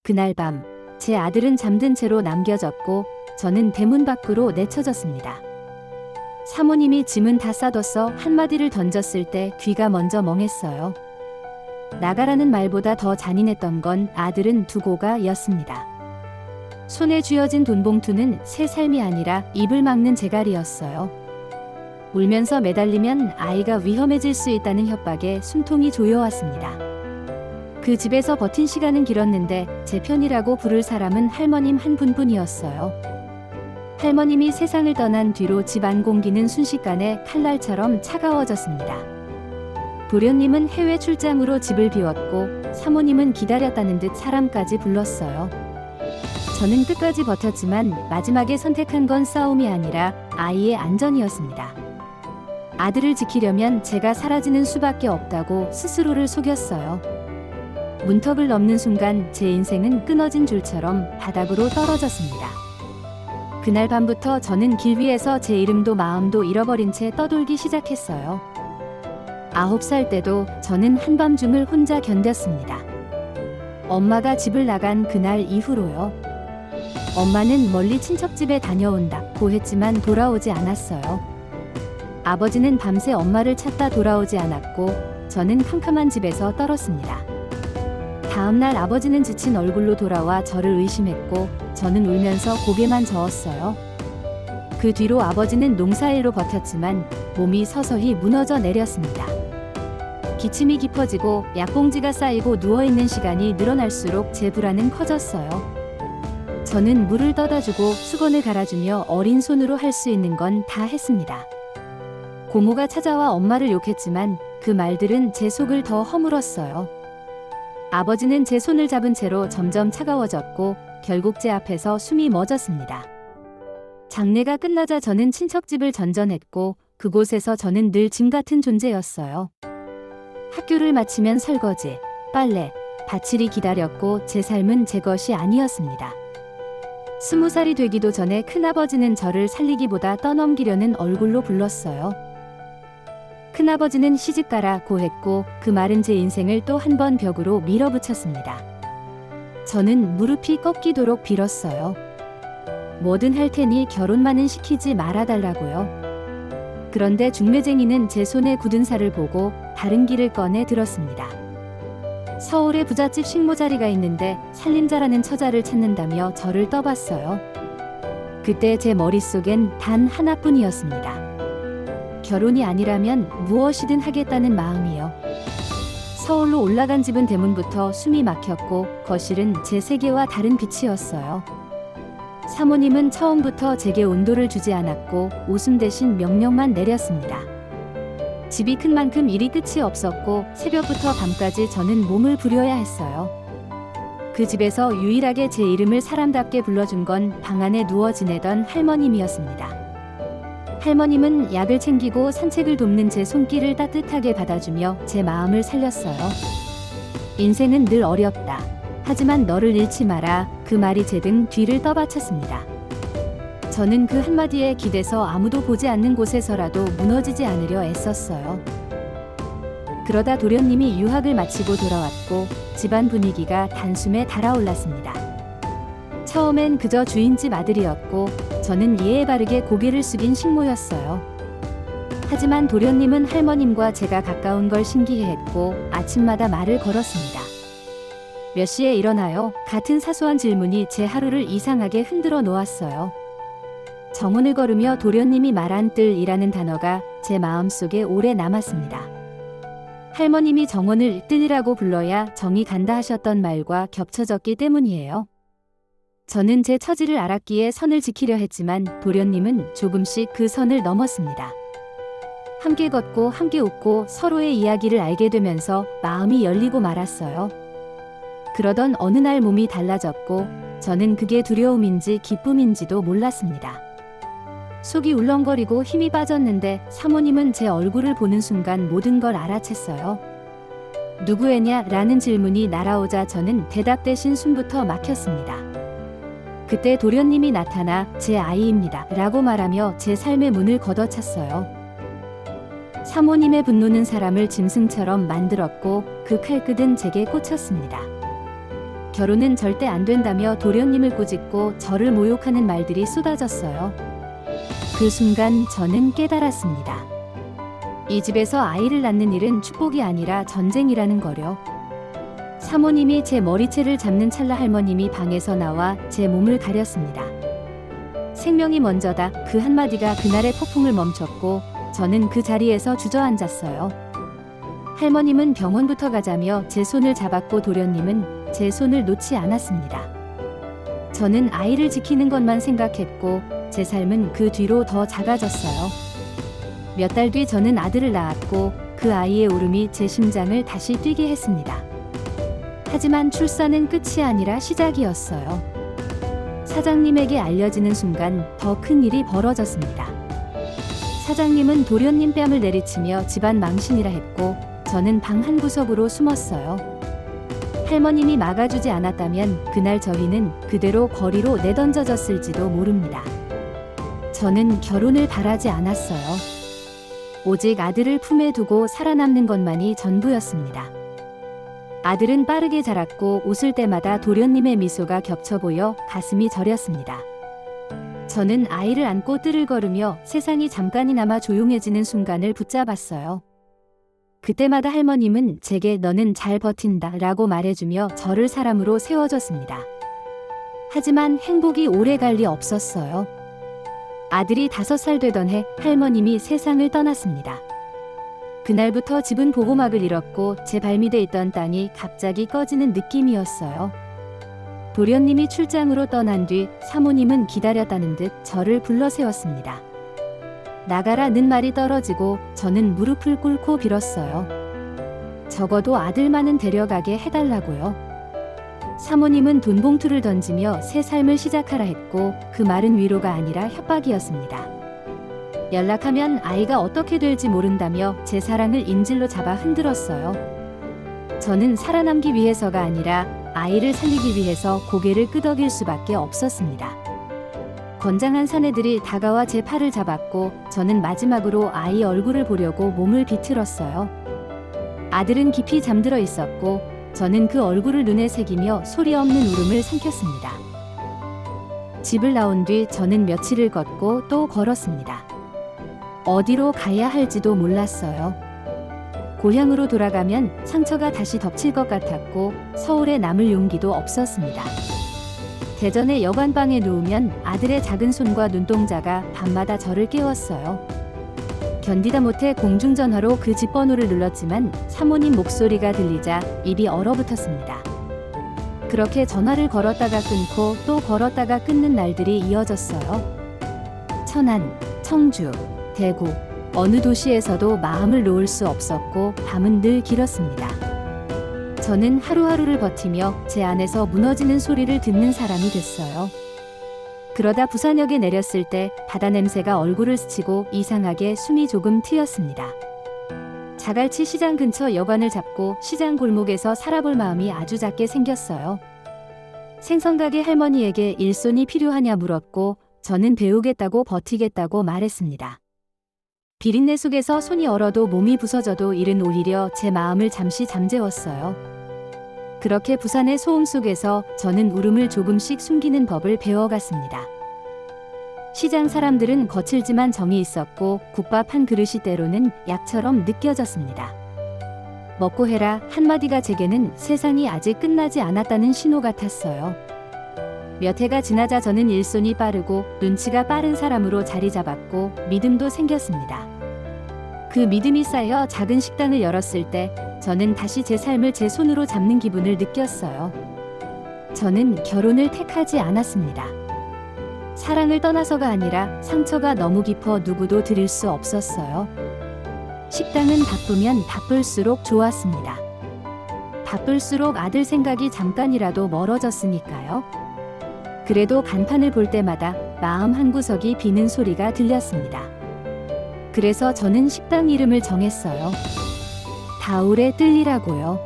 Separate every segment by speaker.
Speaker 1: 그날 밤, 제 아들은 잠든 채로 남겨졌고 저는 대문 밖으로 내쳐졌습니다. 사모님이 짐은 다 싸뒀어 한마디를 던졌을 때 귀가 먼저 멍했어요. 나가라는 말보다 더 잔인했던 건 아들은 두고 가였습니다. 손에 쥐어진 돈봉투는 새 삶이 아니라 입을 막는 재갈이었어요. 울면서 매달리면 아이가 위험해질 수 있다는 협박에 숨통이 조여왔습니다. 그 집에서 버틴 시간은 길었는데 제 편이라고 부를 사람은 할머님 한 분뿐이었어요. 할머님이 세상을 떠난 뒤로 집안 공기는 순식간에 칼날처럼 차가워졌습니다. 도련님은 해외 출장으로 집을 비웠고 사모님은 기다렸다는 듯 사람까지 불렀어요. 저는 끝까지 버텼지만 마지막에 선택한 건 싸움이 아니라 아이의 안전이었습니다. 아들을 지키려면 제가 사라지는 수밖에 없다고 스스로를 속였어요. 문턱을 넘는 순간 제 인생은 끊어진 줄처럼 바닥으로 떨어졌습니다. 그날 밤부터 저는 길 위에서 제 이름도 마음도 잃어버린 채 떠돌기 시작했어요. 9살 때도 저는 한밤중을 혼자 견뎠습니다. 엄마가 집을 나간 그날 이후로요. 엄마는 멀리 친척집에 다녀온다고 했지만 돌아오지 않았어요. 아버지는 밤새 엄마를 찾다 돌아오지 않았고 저는 캄캄한 집에서 떨었습니다. 다음날 아버지는 지친 얼굴로 돌아와 저를 의심했고 저는 울면서 고개만 저었어요. 그 뒤로 아버지는 농사일로 버텼지만 몸이 서서히 무너져 내렸습니다. 기침이 깊어지고 약봉지가 쌓이고 누워있는 시간이 늘어날수록 제 불안은 커졌어요. 저는 물을 떠다주고 수건을 갈아주며 어린 손으로 할 수 있는 건 다 했습니다. 고모가 찾아와 엄마를 욕했지만 그 말들은 제 속을 더 허물었어요. 아버지는 제 손을 잡은 채로 점점 차가워졌고 결국 제 앞에서 숨이 멎었습니다. 장례가 끝나자 저는 친척집을 전전했고 그곳에서 저는 늘 짐 같은 존재였어요. 학교를 마치면 설거지, 빨래, 밭일이 기다렸고 제 삶은 제 것이 아니었습니다. 20살이 되기도 전에 큰아버지는 저를 살리기보다 떠넘기려는 얼굴로 불렀어요. 큰아버지는 시집가라고 했고 그 말은 제 인생을 또 한 번 벽으로 밀어붙였습니다. 저는 무릎이 꺾이도록 빌었어요. 뭐든 할 테니 결혼만은 시키지 말아달라고요. 그런데 중매쟁이는 제 손에 굳은 살을 보고 다른 길을 꺼내 들었습니다. 서울에 부잣집 식모자리가 있는데 살림자라는 처자를 찾는다며 저를 떠봤어요. 그때 제 머릿속엔 단 하나뿐이었습니다. 결혼이 아니라면 무엇이든 하겠다는 마음이요. 서울로 올라간 집은 대문부터 숨이 막혔고 거실은 제 세계와 다른 빛이었어요. 사모님은 처음부터 제게 온도를 주지 않았고 웃음 대신 명령만 내렸습니다. 집이 큰 만큼 일이 끝이 없었고 새벽부터 밤까지 저는 몸을 부려야 했어요. 그 집에서 유일하게 제 이름을 사람답게 불러준 건 방 안에 누워 지내던 할머님이었습니다. 할머님은 약을 챙기고 산책을 돕는 제 손길을 따뜻하게 받아주며 제 마음을 살렸어요. 인생은 늘 어렵다. 하지만 너를 잃지 마라. 그 말이 제 등 뒤를 떠받쳤습니다. 저는 그 한마디에 기대서 아무도 보지 않는 곳에서라도 무너지지 않으려 애썼어요. 그러다 도련님이 유학을 마치고 돌아왔고 집안 분위기가 단숨에 달아올랐습니다. 처음엔 그저 주인집 아들이었고 저는 예에 바르게 고개를 숙인 식모였어요. 하지만 도련님은 할머님과 제가 가까운 걸 신기해했고 아침마다 말을 걸었습니다. 몇 시에 일어나요? 같은 사소한 질문이 제 하루를 이상하게 흔들어 놓았어요. 정원을 걸으며 도련님이 말한 뜰이라는 단어가 제 마음속에 오래 남았습니다. 할머님이 정원을 뜰이라고 불러야 정이 간다 하셨던 말과 겹쳐졌기 때문이에요. 저는 제 처지를 알았기에 선을 지키려 했지만 도련님은 조금씩 그 선을 넘었습니다. 함께 걷고 함께 웃고 서로의 이야기를 알게 되면서 마음이 열리고 말았어요. 그러던 어느 날 몸이 달라졌고 저는 그게 두려움인지 기쁨인지도 몰랐습니다. 속이 울렁거리고 힘이 빠졌는데 사모님은 제 얼굴을 보는 순간 모든 걸 알아챘어요. 누구애냐? 라는 질문이 날아오자 저는 대답 대신 숨부터 막혔습니다. 그때 도련님이 나타나 제 아이입니다 라고 말하며 제 삶의 문을 걷어찼어요. 사모님의 분노는 사람을 짐승처럼 만들었고 그 칼끝은 제게 꽂혔습니다. 결혼은 절대 안 된다며 도련님을 꾸짖고 저를 모욕하는 말들이 쏟아졌어요. 그 순간 저는 깨달았습니다. 이 집에서 아이를 낳는 일은 축복이 아니라 전쟁이라는 거려. 사모님이 제 머리채를 잡는 찰나 할머님이 방에서 나와 제 몸을 가렸습니다. 생명이 먼저다, 그 한마디가 그날의 폭풍을 멈췄고 저는 그 자리에서 주저앉았어요. 할머님은 병원부터 가자며 제 손을 잡았고 도련님은 제 손을 놓지 않았습니다. 저는 아이를 지키는 것만 생각했고 제 삶은 그 뒤로 더 작아졌어요. 몇 달 뒤 저는 아들을 낳았고 그 아이의 울음이 제 심장을 다시 뛰게 했습니다. 하지만 출산은 끝이 아니라 시작이었어요. 사장님에게 알려지는 순간 더 큰 일이 벌어졌습니다. 사장님은 도련님 뺨을 내리치며 집안 망신이라 했고 저는 방 한 구석으로 숨었어요. 할머님이 막아주지 않았다면 그날 저희는 그대로 거리로 내던져졌을지도 모릅니다. 저는 결혼을 바라지 않았어요. 오직 아들을 품에 두고 살아남는 것만이 전부였습니다. 아들은 빠르게 자랐고 웃을 때마다 도련님의 미소가 겹쳐 보여 가슴이 저렸습니다. 저는 아이를 안고 뜰을 걸으며 세상이 잠깐이나마 조용해지는 순간을 붙잡았어요. 그때마다 할머님은 제게 너는 잘 버틴다 라고 말해주며 저를 사람으로 세워줬습니다. 하지만 행복이 오래 갈 리 없었어요. 아들이 5살 되던 해 할머님이 세상을 떠났습니다. 그날부터 집은 보호막을 잃었고 제 발밑에 있던 땅이 갑자기 꺼지는 느낌이었어요. 도련님이 출장으로 떠난 뒤 사모님은 기다렸다는 듯 저를 불러 세웠습니다. 나가라는 말이 떨어지고 저는 무릎을 꿇고 빌었어요. 적어도 아들만은 데려가게 해달라고요. 사모님은 돈 봉투를 던지며 새 삶을 시작하라 했고 그 말은 위로가 아니라 협박이었습니다. 연락하면 아이가 어떻게 될지 모른다며 제 사랑을 인질로 잡아 흔들었어요. 저는 살아남기 위해서가 아니라 아이를 살리기 위해서 고개를 끄덕일 수밖에 없었습니다. 건장한 사내들이 다가와 제 팔을 잡았고 저는 마지막으로 아이 얼굴을 보려고 몸을 비틀었어요. 아들은 깊이 잠들어 있었고 저는 그 얼굴을 눈에 새기며 소리 없는 울음을 삼켰습니다. 집을 나온 뒤 저는 며칠을 걷고 또 걸었습니다. 어디로 가야 할지도 몰랐어요. 고향으로 돌아가면 상처가 다시 덮칠 것 같았고 서울에 남을 용기도 없었습니다. 대전의 여관방에 누우면 아들의 작은 손과 눈동자가 밤마다 저를 깨웠어요. 견디다 못해 공중전화로 그 집 번호를 눌렀지만 사모님 목소리가 들리자 입이 얼어붙었습니다. 그렇게 전화를 걸었다가 끊고 또 걸었다가 끊는 날들이 이어졌어요. 천안, 청주, 대구, 어느 도시에서도 마음을 놓을 수 없었고 밤은 늘 길었습니다. 저는 하루하루를 버티며 제 안에서 무너지는 소리를 듣는 사람이 됐어요. 그러다 부산역에 내렸을 때 바다 냄새가 얼굴을 스치고 이상하게 숨이 조금 트였습니다. 자갈치 시장 근처 여관을 잡고 시장 골목에서 살아볼 마음이 아주 작게 생겼어요. 생선가게 할머니에게 일손이 필요하냐 물었고 저는 배우겠다고 버티겠다고 말했습니다. 비린내 속에서 손이 얼어도 몸이 부서져도 일은 오히려 제 마음을 잠시 잠재웠어요. 그렇게 부산의 소음 속에서 저는 울음을 조금씩 숨기는 법을 배워갔습니다. 시장 사람들은 거칠지만 정이 있었고 국밥 한 그릇이 때로는 약처럼 느껴졌습니다. 먹고 해라 한마디가 제게는 세상이 아직 끝나지 않았다는 신호 같았어요. 몇 해가 지나자 저는 일손이 빠르고 눈치가 빠른 사람으로 자리 잡았고 믿음도 생겼습니다. 그 믿음이 쌓여 작은 식당을 열었을 때 저는 다시 제 삶을 제 손으로 잡는 기분을 느꼈어요. 저는 결혼을 택하지 않았습니다. 사랑을 떠나서가 아니라 상처가 너무 깊어 누구도 드릴 수 없었어요. 식당은 바쁘면 바쁠수록 좋았습니다. 바쁠수록 아들 생각이 잠깐이라도 멀어졌으니까요. 그래도 간판을 볼 때마다 마음 한구석이 비는 소리가 들렸습니다. 그래서 저는 식당 이름을 정했어요. 다울의 뜰이라고요.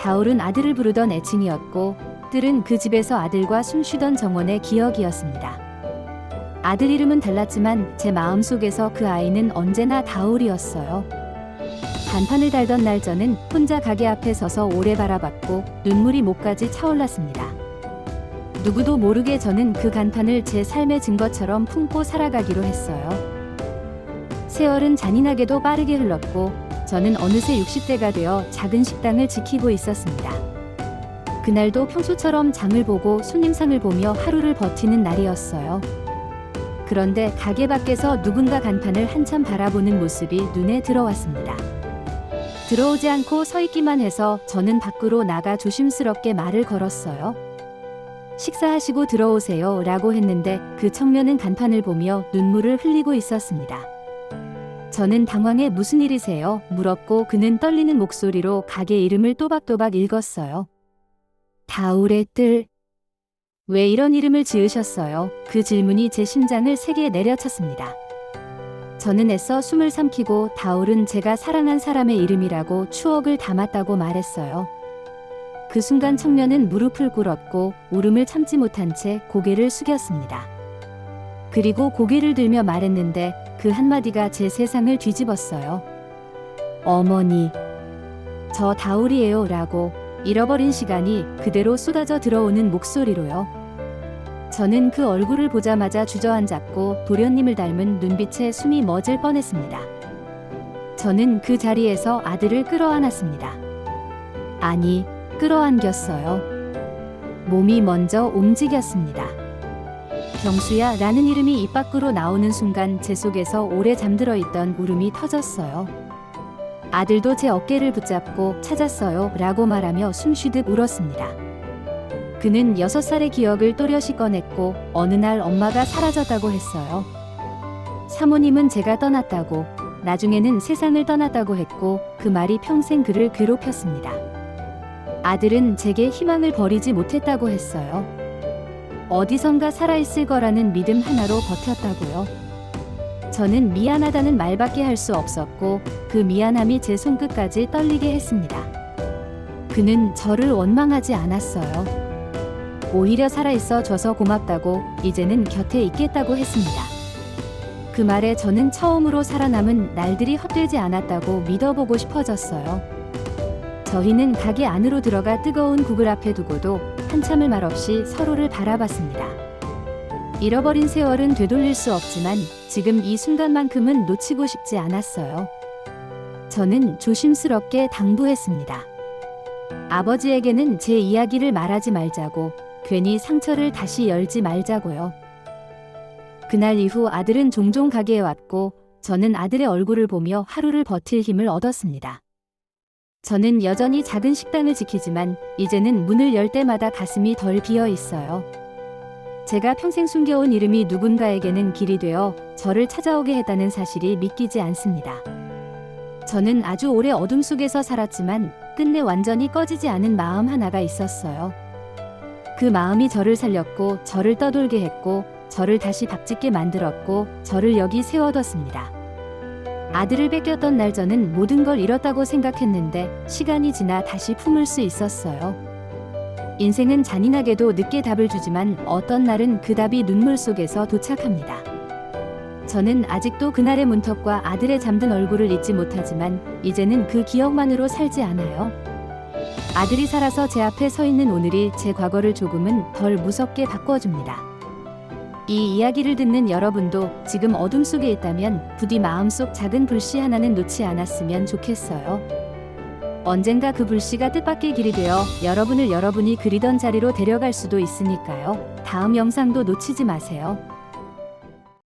Speaker 1: 다울은 아들을 부르던 애칭이었고 뜰은 그 집에서 아들과 숨쉬던 정원의 기억이었습니다. 아들 이름은 달랐지만 제 마음속에서 그 아이는 언제나 다울이었어요. 간판을 달던 날 저는 혼자 가게 앞에 서서 오래 바라봤고 눈물이 목까지 차올랐습니다. 누구도 모르게 저는 그 간판을 제 삶의 증거처럼 품고 살아가기로 했어요. 세월은 잔인하게도 빠르게 흘렀고 저는 어느새 60대가 되어 작은 식당을 지키고 있었습니다. 그날도 평소처럼 장을 보고 손님상을 보며 하루를 버티는 날이었어요. 그런데 가게 밖에서 누군가 간판을 한참 바라보는 모습이 눈에 들어왔습니다. 들어오지 않고 서 있기만 해서 저는 밖으로 나가 조심스럽게 말을 걸었어요. 식사하시고 들어오세요 라고 했는데 그 청년은 간판을 보며 눈물을 흘리고 있었습니다. 저는 당황해 무슨 일이세요? 물었고 그는 떨리는 목소리로 가게 이름을 또박또박 읽었어요. 다울의 뜰. 왜 이런 이름을 지으셨어요? 그 질문이 제 심장을 세게 내려쳤습니다. 저는 애써 숨을 삼키고 다울은 제가 사랑한 사람의 이름이라고 추억을 담았다고 말했어요. 그 순간 청년은 무릎을 꿇었고 울음을 참지 못한 채 고개를 숙였습니다. 그리고 고개를 들며 말했는데 그 한마디가 제 세상을 뒤집었어요. 어머니, 저 다울이에요 라고 잃어버린 시간이 그대로 쏟아져 들어오는 목소리로요. 저는 그 얼굴을 보자마자 주저앉았고 도련님을 닮은 눈빛에 숨이 멎을 뻔했습니다. 저는 그 자리에서 아들을 끌어안았습니다. 아니, 끌어안겼어요. 몸이 먼저 움직였습니다. 경수야 라는 이름이 입 밖으로 나오는 순간 제 속에서 오래 잠들어 있던 울음이 터졌어요. 아들도 제 어깨를 붙잡고 찾았어요 라고 말하며 숨쉬듯 울었습니다. 그는 6살의 기억을 또렷이 꺼냈고 어느 날 엄마가 사라졌다고 했어요. 사모님은 제가 떠났다고, 나중에는 세상을 떠났다고 했고 그 말이 평생 그를 괴롭혔습니다. 아들은 제게 희망을 버리지 못했다고 했어요. 어디선가 살아있을 거라는 믿음 하나로 버텼다고요. 저는 미안하다는 말밖에 할 수 없었고 그 미안함이 제 손끝까지 떨리게 했습니다. 그는 저를 원망하지 않았어요. 오히려 살아있어 줘서 고맙다고 이제는 곁에 있겠다고 했습니다. 그 말에 저는 처음으로 살아남은 날들이 헛되지 않았다고 믿어보고 싶어졌어요. 저희는 가게 안으로 들어가 뜨거운 국을 앞에 두고도 한참을 말없이 서로를 바라봤습니다. 잃어버린 세월은 되돌릴 수 없지만 지금 이 순간만큼은 놓치고 싶지 않았어요. 저는 조심스럽게 당부했습니다. 아버지에게는 제 이야기를 말하지 말자고, 괜히 상처를 다시 열지 말자고요. 그날 이후 아들은 종종 가게에 왔고 저는 아들의 얼굴을 보며 하루를 버틸 힘을 얻었습니다. 저는 여전히 작은 식당을 지키지만 이제는 문을 열 때마다 가슴이 덜 비어 있어요. 제가 평생 숨겨온 이름이 누군가에게는 길이 되어 저를 찾아오게 했다는 사실이 믿기지 않습니다. 저는 아주 오래 어둠 속에서 살았지만 끝내 완전히 꺼지지 않은 마음 하나가 있었어요. 그 마음이 저를 살렸고 저를 떠돌게 했고 저를 다시 박짓게 만들었고 저를 여기 세워뒀습니다. 아들을 뺏겼던 날 저는 모든 걸 잃었다고 생각했는데 시간이 지나 다시 품을 수 있었어요. 인생은 잔인하게도 늦게 답을 주지만 어떤 날은 그 답이 눈물 속에서 도착합니다. 저는 아직도 그날의 문턱과 아들의 잠든 얼굴을 잊지 못하지만 이제는 그 기억만으로 살지 않아요. 아들이 살아서 제 앞에 서 있는 오늘이 제 과거를 조금은 덜 무섭게 바꿔줍니다. 이 이야기를 듣는 여러분도 지금 어둠 속에 있다면 부디 마음속 작은 불씨 하나는 놓지 않았으면 좋겠어요. 언젠가 그 불씨가 뜻밖의 길이 되어 여러분을 여러분이 그리던 자리로 데려갈 수도 있으니까요. 다음 영상도 놓치지 마세요.